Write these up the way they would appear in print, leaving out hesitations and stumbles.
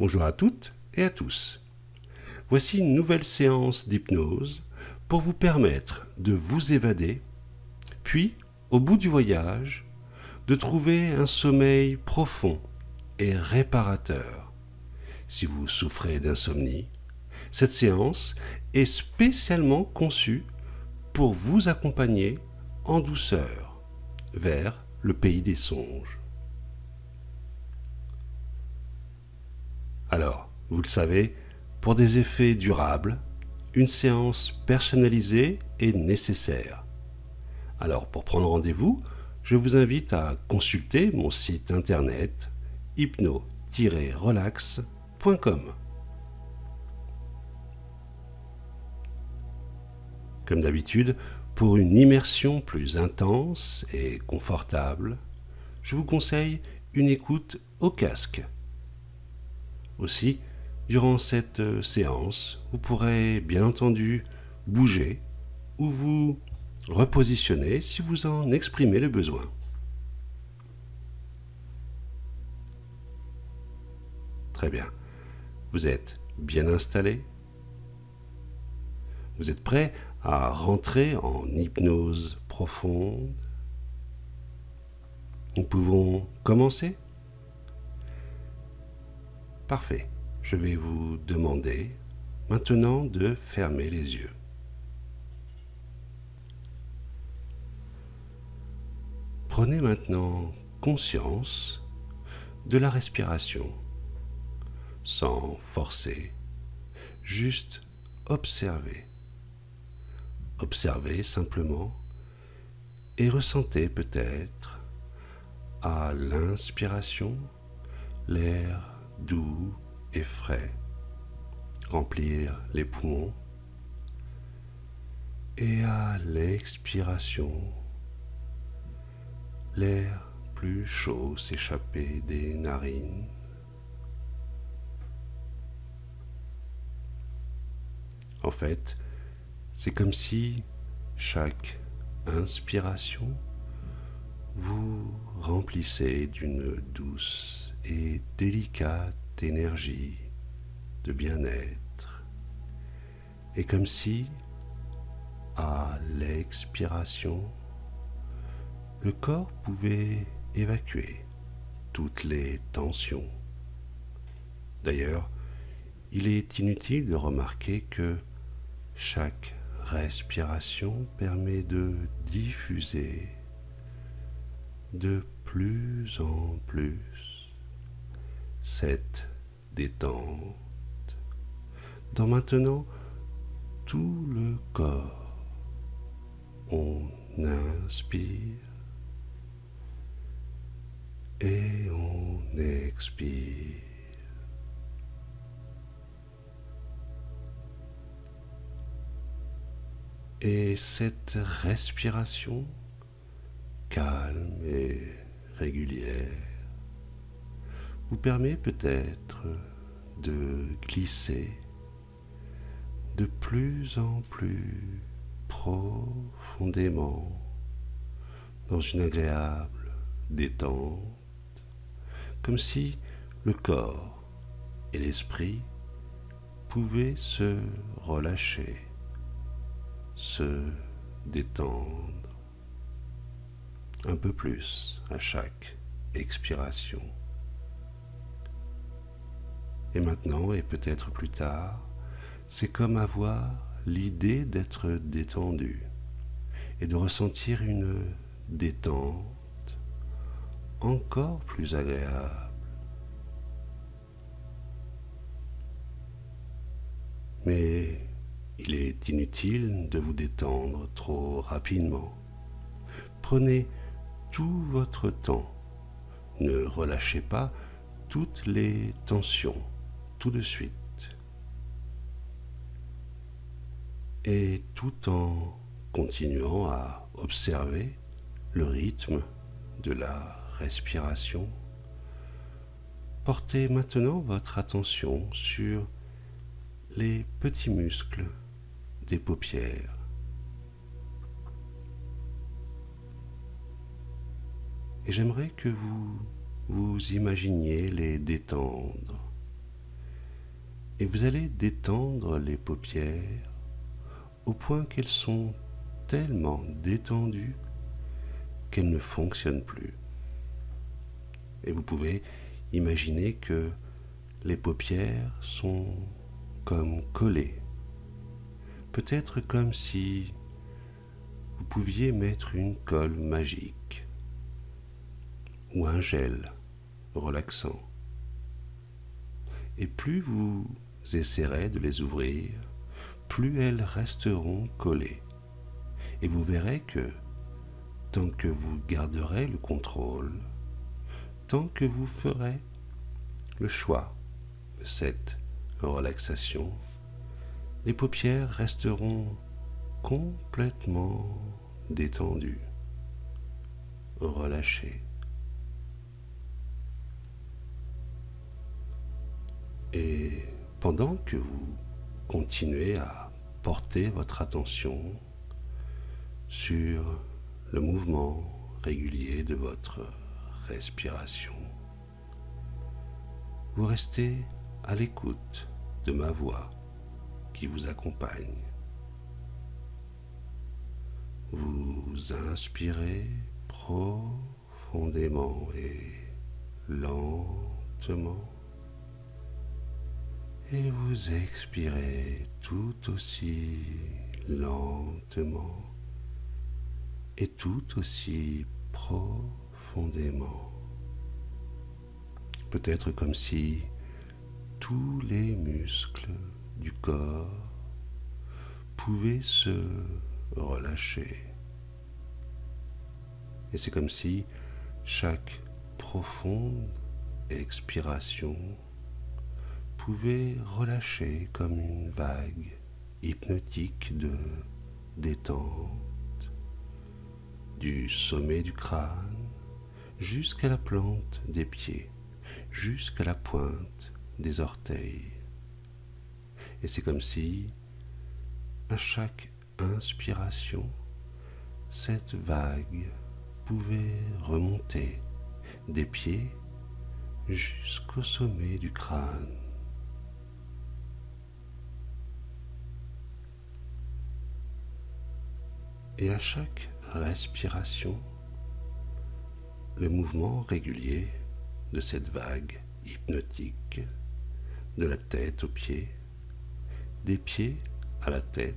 Bonjour à toutes et à tous. Voici une nouvelle séance d'hypnose pour vous permettre de vous évader, puis, au bout du voyage, de trouver un sommeil profond et réparateur. Si vous souffrez d'insomnie, cette séance est spécialement conçue pour vous accompagner en douceur vers le pays des songes. Alors, vous le savez, pour des effets durables, une séance personnalisée est nécessaire. Alors, pour prendre rendez-vous, je vous invite à consulter mon site internet hypno-relax.com. Comme d'habitude, pour une immersion plus intense et confortable, je vous conseille une écoute au casque. Aussi, durant cette séance, vous pourrez bien entendu bouger ou vous repositionner si vous en exprimez le besoin. Très bien. Vous êtes bien installé? Vous êtes prêt à rentrer en hypnose profonde? Nous pouvons commencer? Parfait. Je vais vous demander maintenant de fermer les yeux. Prenez maintenant conscience de la respiration, sans forcer, juste observer. Observez simplement et ressentez peut-être à l'inspiration l'air doux et frais remplir les poumons et à l'expiration l'air plus chaud s'échapper des narines. En fait, c'est comme si chaque inspiration vous remplissait d'une douce et délicate énergie de bien-être, et comme si, à l'expiration, le corps pouvait évacuer toutes les tensions. D'ailleurs, il est inutile de remarquer que chaque respiration permet de diffuser de plus en plus cette détente dans maintenant tout le corps. On inspire et on expire. Et cette respiration calme et régulière vous permet peut-être de glisser de plus en plus profondément dans une agréable détente, comme si le corps et l'esprit pouvaient se relâcher, se détendre un peu plus à chaque expiration. Et maintenant, et peut-être plus tard, c'est comme avoir l'idée d'être détendu et de ressentir une détente encore plus agréable. Mais il est inutile de vous détendre trop rapidement. Prenez tout votre temps. Ne relâchez pas toutes les tensions tout de suite. Et tout en continuant à observer le rythme de la respiration, portez maintenant votre attention sur les petits muscles des paupières. Et j'aimerais que vous imaginiez les détendre Et vous allez détendre les paupières au point qu'elles sont tellement détendues qu'elles ne fonctionnent plus. Et vous pouvez imaginer que les paupières sont comme collées. Peut-être comme si vous pouviez mettre une colle magique ou un gel relaxant. Et plus vous essaierez de les ouvrir, plus elles resteront collées. Et vous verrez que tant que vous garderez le contrôle, tant que vous ferez le choix de cette relaxation, les paupières resteront complètement détendues, relâchées. Et pendant que vous continuez à porter votre attention sur le mouvement régulier de votre respiration, vous restez à l'écoute de ma voix qui vous accompagne. Vous inspirez profondément et lentement et vous expirez tout aussi lentement et tout aussi profondément. Peut-être comme si tous les muscles du corps pouvaient se relâcher. Et c'est comme si chaque profonde expiration pouvait relâcher comme une vague hypnotique de détente du sommet du crâne jusqu'à la plante des pieds, jusqu'à la pointe des orteils. Et c'est comme si, à chaque inspiration, cette vague pouvait remonter des pieds jusqu'au sommet du crâne. Et à chaque respiration, le mouvement régulier de cette vague hypnotique, de la tête aux pieds, des pieds à la tête,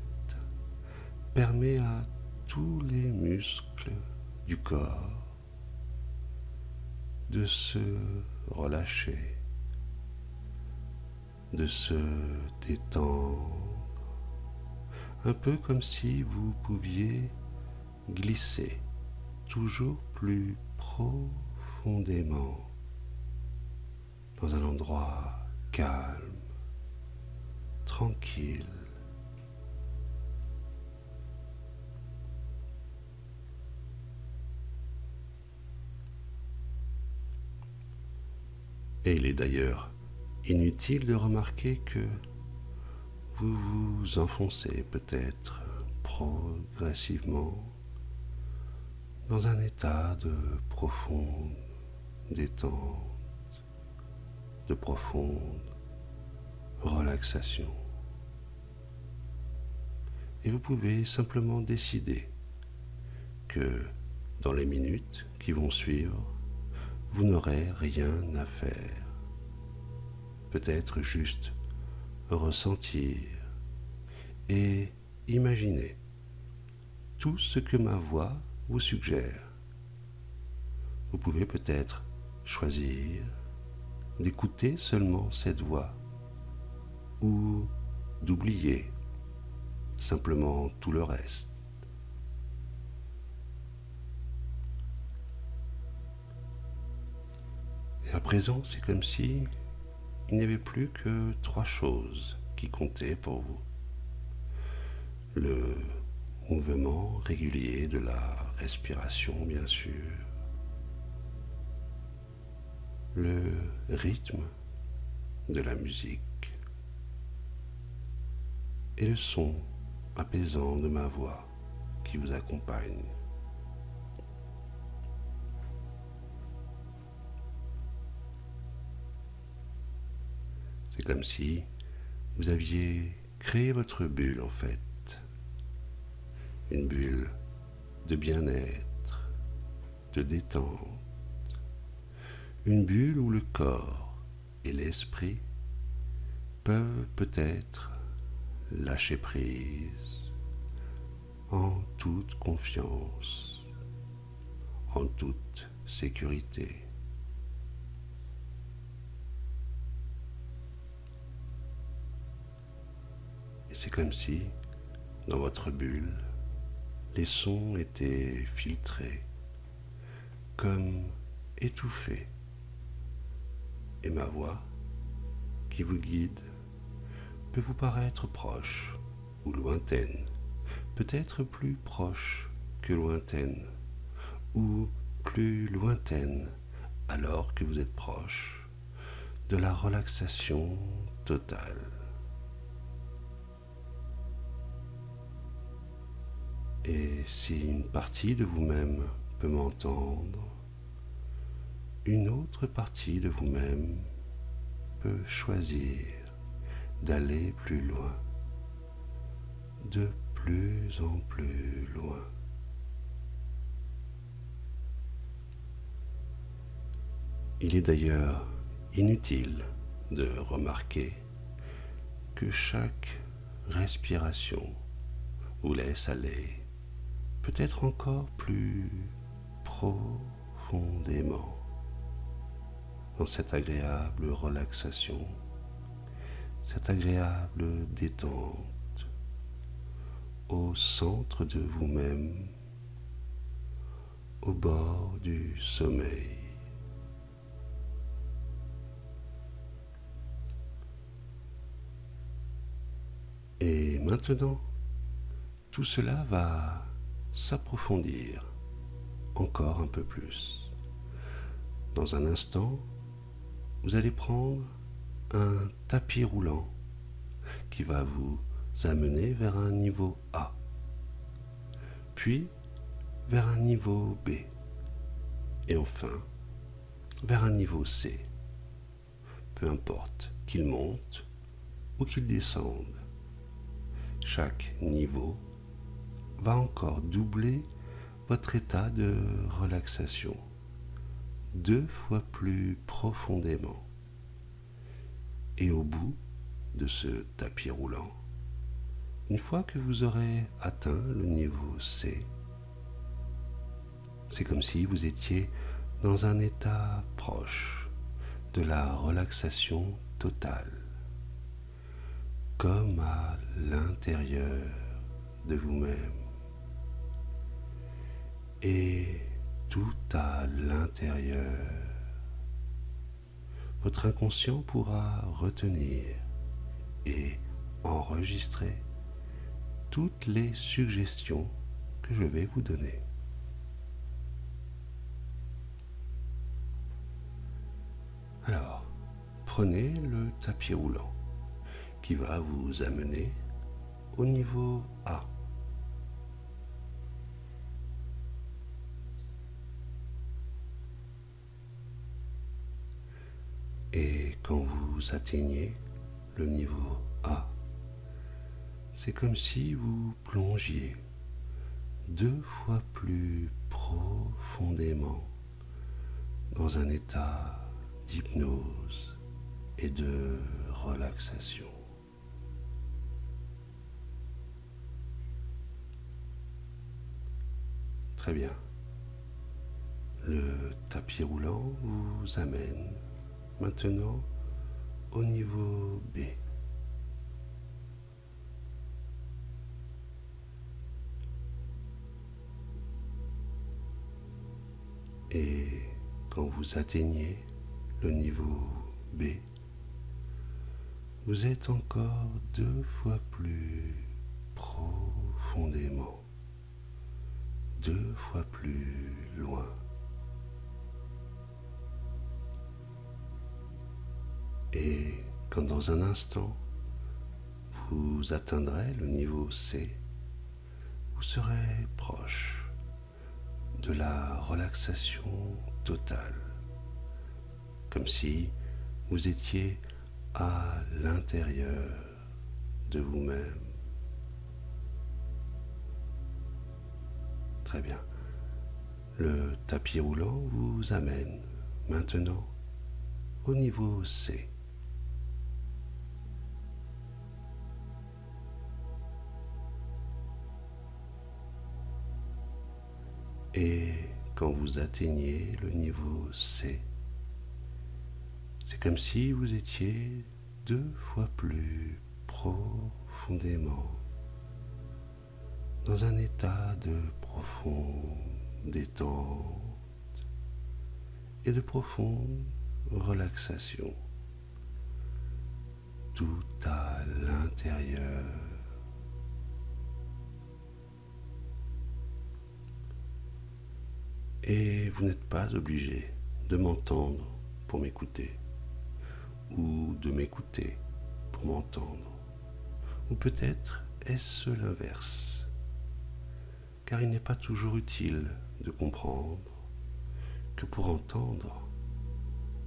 permet à tous les muscles du corps de se relâcher, de se détendre, un peu comme si vous pouviez glisser toujours plus profondément dans un endroit calme, tranquille. Et il est d'ailleurs inutile de remarquer que vous vous enfoncez peut-être progressivement dans un état de profonde détente, de profonde relaxation. Et vous pouvez simplement décider que dans les minutes qui vont suivre, vous n'aurez rien à faire. Peut-être juste ressentir et imaginer tout ce que ma voix vous suggère. Vous pouvez peut-être choisir d'écouter seulement cette voix ou d'oublier simplement tout le reste. Et à présent, c'est comme si il n'y avait plus que 3 choses qui comptaient pour vous. Le mouvement régulier de la respiration, bien sûr. Le rythme de la musique. Et le son apaisant de ma voix qui vous accompagne. C'est comme si vous aviez créé votre bulle en fait. Une bulle de bien-être, de détente. Une bulle où le corps et l'esprit peuvent peut-être lâcher prise en toute confiance, en toute sécurité. Et c'est comme si, dans votre bulle, les sons étaient filtrés, comme étouffés. Et ma voix, qui vous guide, peut vous paraître proche ou lointaine, peut-être plus proche que lointaine, ou plus lointaine alors que vous êtes proche de la relaxation totale. Et si une partie de vous-même peut m'entendre, une autre partie de vous-même peut choisir d'aller plus loin, de plus en plus loin. Il est d'ailleurs inutile de remarquer que chaque respiration vous laisse aller peut-être encore plus profondément dans cette agréable relaxation, cette agréable détente au centre de vous-même, au bord du sommeil. Et maintenant, tout cela va s'approfondir encore un peu plus. Dans un instant, vous allez prendre un tapis roulant qui va vous amener vers un niveau A, puis vers un niveau B, et enfin vers un niveau C. Peu importe qu'il monte ou qu'il descende, chaque niveau va encore doubler votre état de relaxation 2 fois plus profondément. Et au bout de ce tapis roulant, une fois que vous aurez atteint le niveau C, c'est comme si vous étiez dans un état proche de la relaxation totale, comme à l'intérieur de vous-même. Et tout à l'intérieur, votre inconscient pourra retenir et enregistrer toutes les suggestions que je vais vous donner. Alors, prenez le tapis roulant qui va vous amener au niveau A. Et quand vous atteignez le niveau A, c'est comme si vous plongiez 2 fois plus profondément dans un état d'hypnose et de relaxation. Très bien. Le tapis roulant vous amène maintenant au niveau B. Et quand vous atteignez le niveau B, vous êtes encore 2 fois plus profondément, 2 fois plus loin. Et quand dans un instant, vous atteindrez le niveau C, vous serez proche de la relaxation totale, comme si vous étiez à l'intérieur de vous-même. Très bien. Le tapis roulant vous amène maintenant au niveau C. Et quand vous atteignez le niveau C, c'est comme si vous étiez 2 fois plus profondément dans un état de profonde détente et de profonde relaxation, tout à l'intérieur. Et vous n'êtes pas obligé de m'entendre pour m'écouter, ou de m'écouter pour m'entendre, ou peut-être est-ce l'inverse, car il n'est pas toujours utile de comprendre que pour entendre,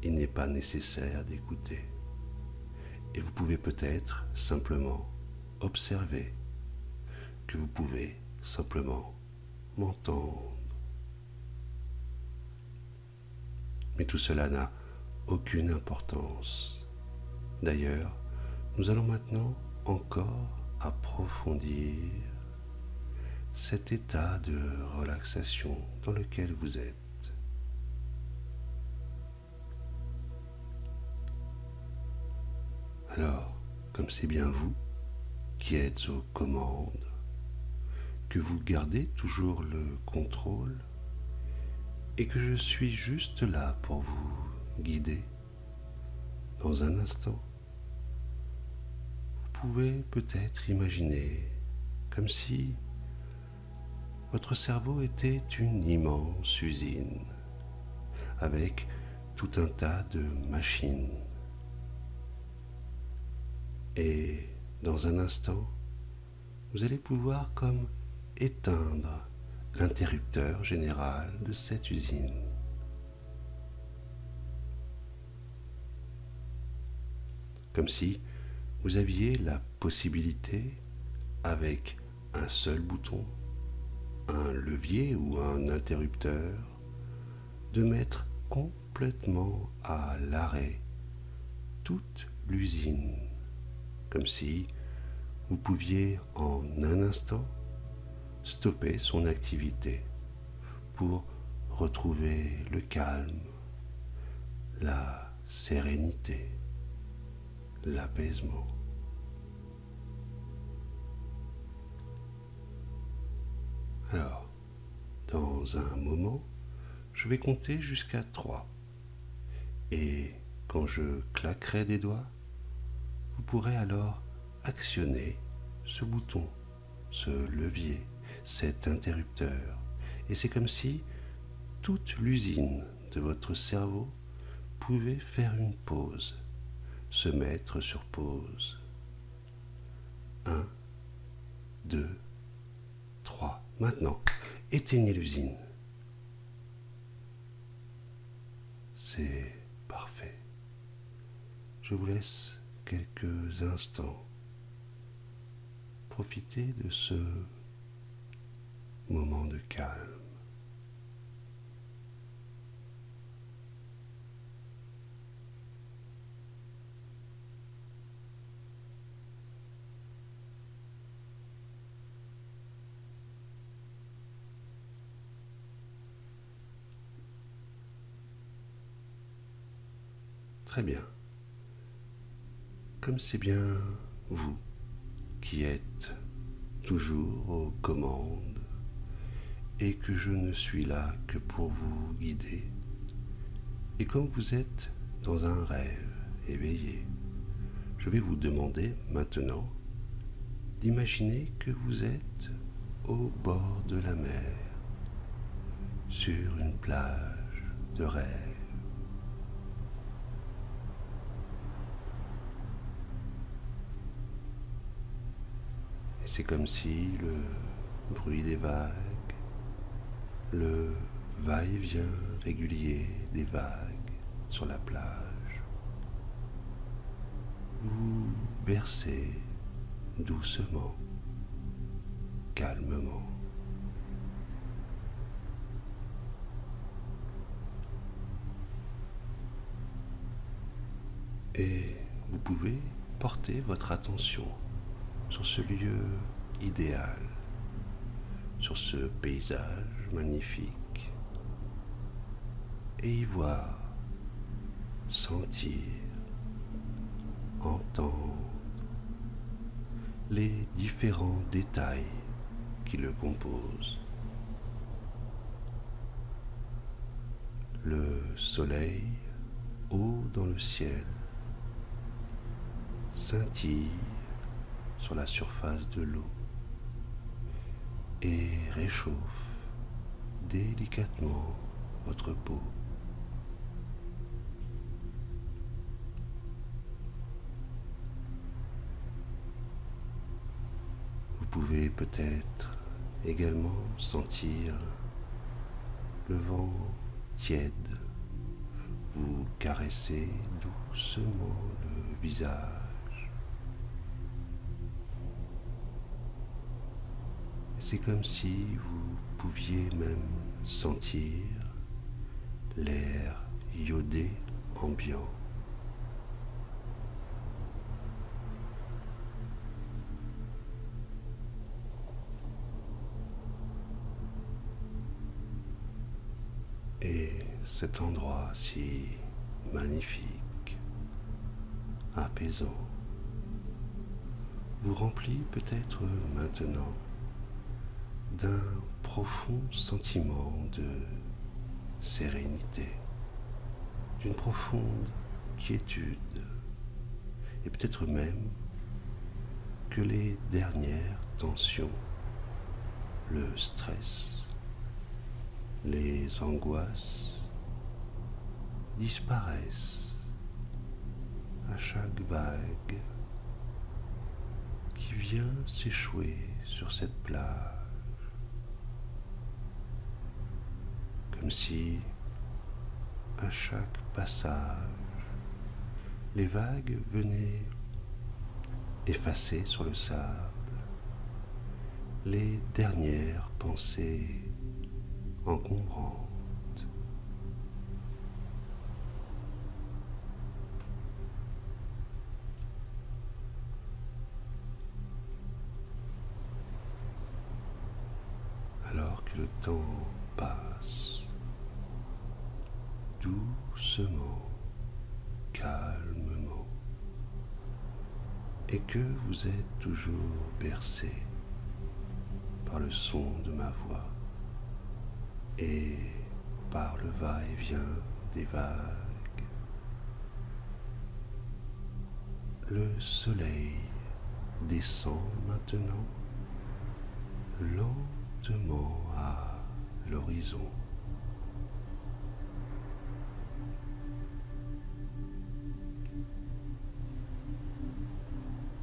il n'est pas nécessaire d'écouter. Et vous pouvez peut-être simplement observer, que vous pouvez simplement m'entendre. Mais tout cela n'a aucune importance. D'ailleurs, nous allons maintenant encore approfondir cet état de relaxation dans lequel vous êtes. Alors, comme c'est bien vous qui êtes aux commandes, que vous gardez toujours le contrôle et que je suis juste là pour vous guider, dans un instant, vous pouvez peut-être imaginer comme si votre cerveau était une immense usine avec tout un tas de machines. Et dans un instant, vous allez pouvoir comme éteindre l'interrupteur général de cette usine. Comme si vous aviez la possibilité, avec un seul bouton, un levier ou un interrupteur, de mettre complètement à l'arrêt toute l'usine. Comme si vous pouviez en un instant stopper son activité pour retrouver le calme, la sérénité, l'apaisement. Alors, dans un moment, je vais compter jusqu'à 3. Et quand je claquerai des doigts, vous pourrez alors actionner ce bouton, ce levier, cet interrupteur. Et c'est comme si toute l'usine de votre cerveau pouvait faire une pause, se mettre sur pause. 1, 2, 3. Maintenant, éteignez l'usine. C'est parfait. Je vous laisse quelques instants. Profitez de ce moment de calme. Très bien. Comme c'est bien vous qui êtes toujours aux commandes et que je ne suis là que pour vous guider, et comme vous êtes dans un rêve éveillé, je vais vous demander maintenant d'imaginer que vous êtes au bord de la mer, sur une plage de rêve. C'est comme si le bruit des vagues, le va-et-vient régulier des vagues sur la plage, vous bercez doucement, calmement. Et vous pouvez porter votre attention sur ce lieu idéal, sur ce paysage magnifique, et y voir, sentir, entendre les différents détails qui le composent. Le soleil haut dans le ciel scintille sur la surface de l'eau et réchauffe délicatement votre peau. Vous pouvez peut-être également sentir le vent tiède vous caresser doucement le visage. C'est comme si vous pouviez même sentir l'air iodé ambiant. Et cet endroit si magnifique, apaisant, vous remplit peut-être maintenant d'un profond sentiment de sérénité, d'une profonde quiétude, et peut-être même que les dernières tensions, le stress, les angoisses disparaissent à chaque vague qui vient s'échouer sur cette plage, comme si à chaque passage les vagues venaient effacer sur le sable les dernières pensées encombrantes. Alors que le temps passe, doucement, calmement, et que vous êtes toujours bercé par le son de ma voix et par le va-et-vient des vagues, le soleil descend maintenant lentement à l'horizon.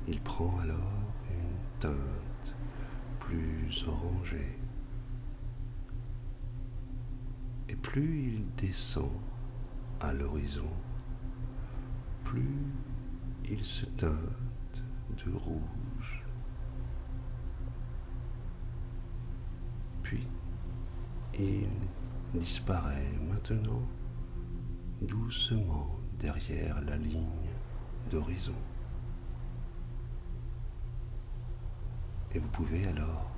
Il prend alors une teinte plus orangée. Et plus il descend à l'horizon, plus il se teinte de rouge. Puis il disparaît maintenant doucement derrière la ligne d'horizon. Et vous pouvez alors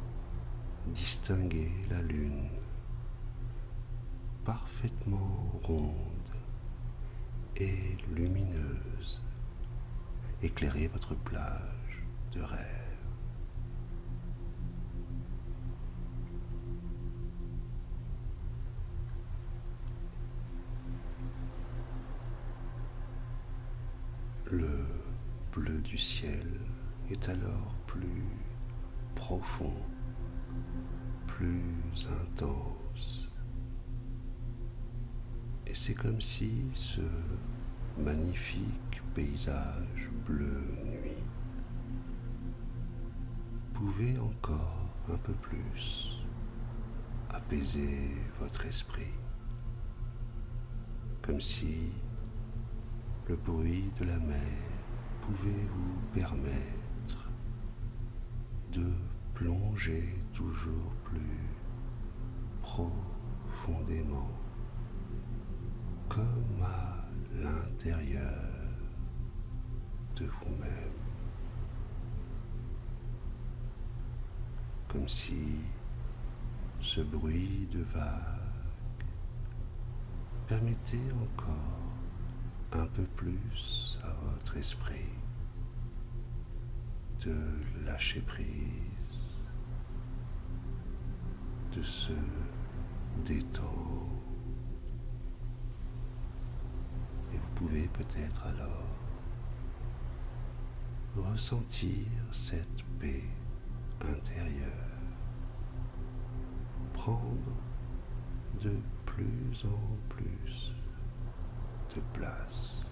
distinguer la lune parfaitement ronde et lumineuse éclairer votre plage de rêve. Le bleu du ciel est alors plus profond, plus intense. Et c'est comme si ce magnifique paysage bleu nuit pouvait encore un peu plus apaiser votre esprit, comme si le bruit de la mer pouvait vous permettre de plonger toujours plus profondément, comme à l'intérieur de vous-même, comme si ce bruit de vague permettait encore un peu plus à votre esprit de lâcher prise, de se détendre. Et vous pouvez peut-être alors ressentir cette paix intérieure prendre de plus en plus de place.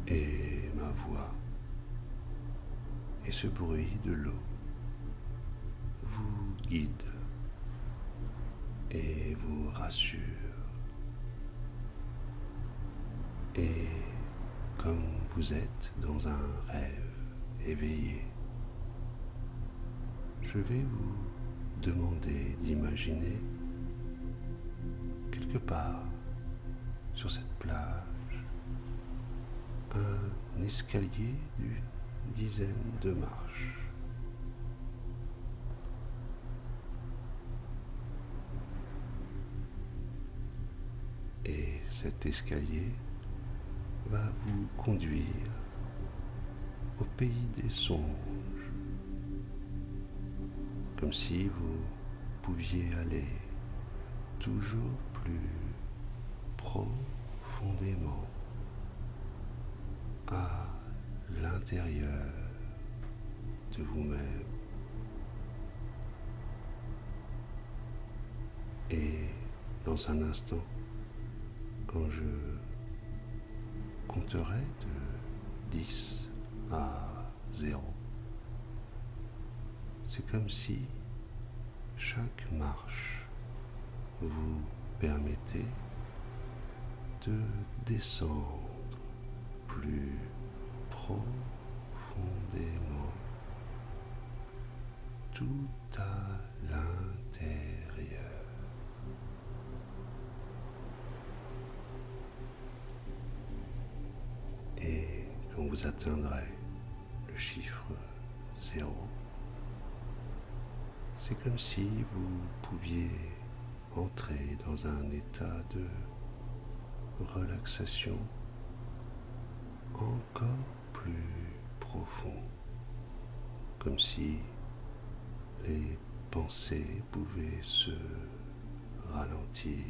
Et ma voix et ce bruit de l'eau vous guident et vous rassurent. Et comme vous êtes dans un rêve éveillé, je vais vous demander d'imaginer quelque part sur cette plage un escalier d'une dizaine de marches. Et cet escalier va vous conduire au pays des songes, comme si vous pouviez aller toujours plus profondément à l'intérieur de vous-même. Et dans un instant, quand je compterai de 10 à 0, c'est comme si chaque marche vous permettait de descendre plus profondément tout à l'intérieur. Et quand vous atteindrez le chiffre 0, c'est comme si vous pouviez entrer dans un état de relaxation encore plus profond, comme si les pensées pouvaient se ralentir,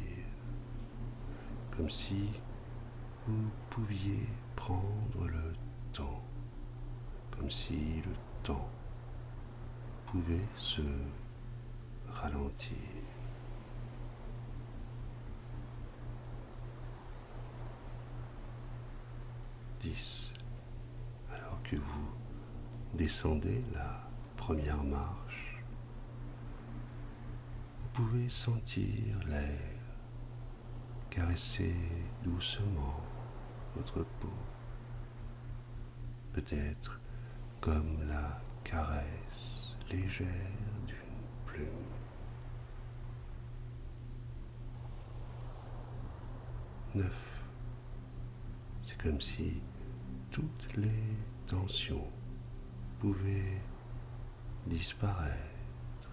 comme si vous pouviez prendre le temps, comme si le temps pouvait se ralentir. Alors que vous descendez la première marche, vous pouvez sentir l'air caresser doucement votre peau, peut-être comme la caresse légère d'une plume. 9. C'est comme si toutes les tensions pouvaient disparaître,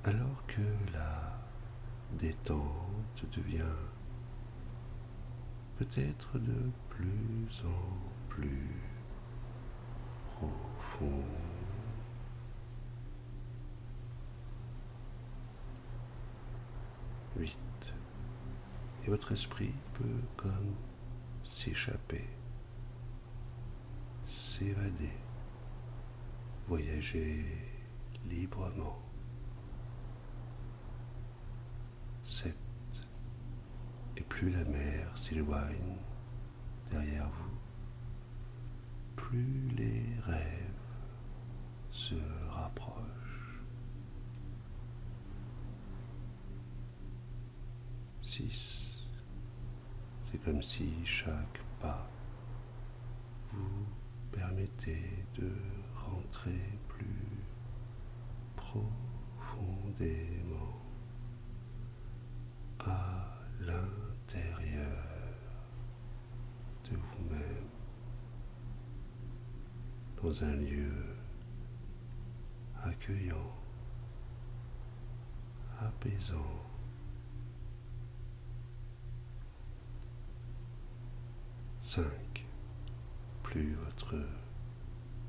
alors que la détente devient peut-être de plus en plus profonde. 8. Et votre esprit peut comme s'échapper, s'évader, voyager librement. 7. Et plus la mer s'éloigne derrière vous, plus les rêves se rapprochent. 6. C'est comme si chaque pas vous permettait de rentrer plus profondément à l'intérieur de vous-même, dans un lieu accueillant, apaisant. 5. Plus votre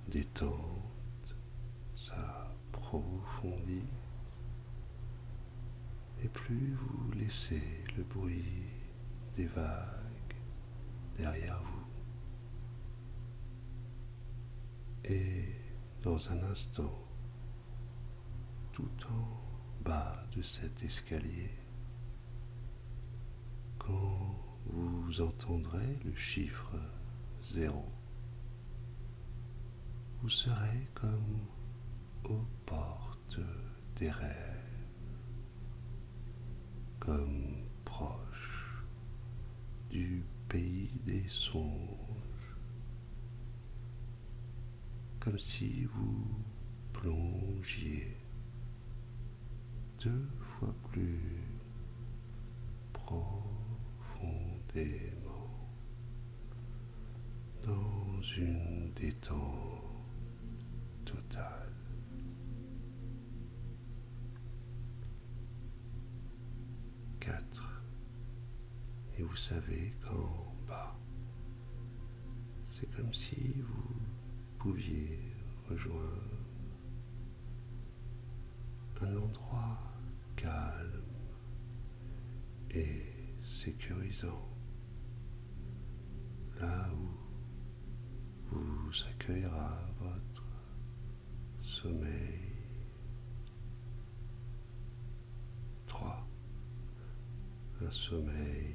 détente s'approfondit et plus vous laissez le bruit des vagues derrière vous. Et dans un instant, tout en bas de cet escalier, quand vous entendrez le chiffre 0, vous serez comme aux portes des rêves, comme proche du pays des songes, comme si vous plongiez 2 fois plus profondément dans une détente totale. 4. Et vous savez qu'en bas, c'est comme si vous pouviez rejoindre un endroit calme et sécurisant, là où vous accueillera votre sommeil. 3. Un sommeil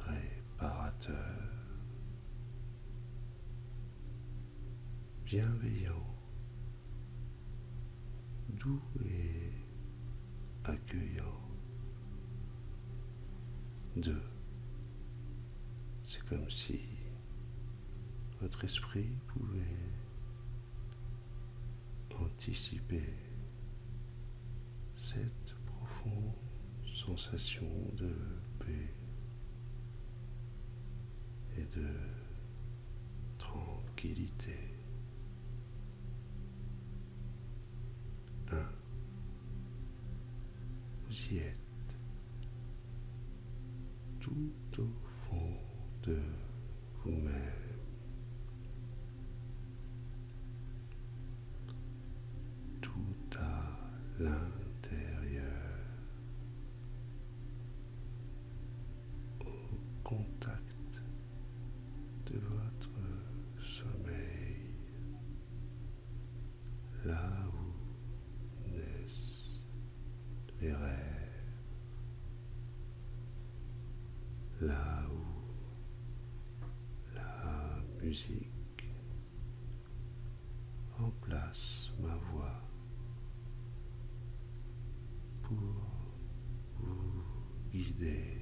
réparateur, bienveillant, doux et accueillant. 2. C'est comme si votre esprit pouvait anticiper cette profonde sensation de paix et de tranquillité. 1. Vous y êtes, tout au fond de vous-même. Tout à l'intérieur, au contact de votre sommeil, là où naissent les rêves, là où la musique remplace ma voix pour vous guider